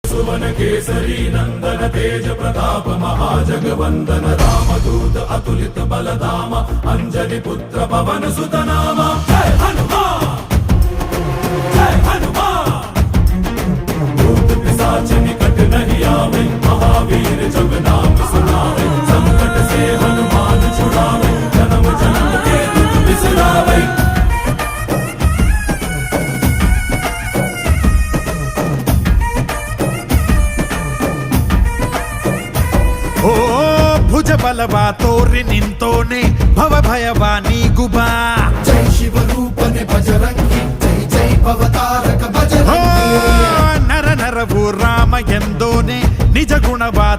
सुवन केसरी नंदन तेज प्रताप महाजगवंदन रामदूत अतुलित बलधाम अंजनी पुत्र पवन सुत नाम जय हनुमान जय हनुमान। भूत पिशाच निकट नहीं आवे महावीर जब नाम सुनावे संकट से हनुमान छुड़ावे जन्म जन्म के दुख बिसरावे। ಓ ಭುಜ ಬಲವಾ ತೋರಿ ನಿಂತೋನೆ ಭವ ಭಯವಾ ನೀಗುಬಾ ಜೈ ಶಿವರೂಪನೆ ಬಜರಂಗಿ ಜೈ ಜೈ ಭವತಾರಕ ಬಜರಂಗಿ ನರ ನರವು ರಾಮ ಎಂದೋನೆ ನಿಜ ಗುಣವಾ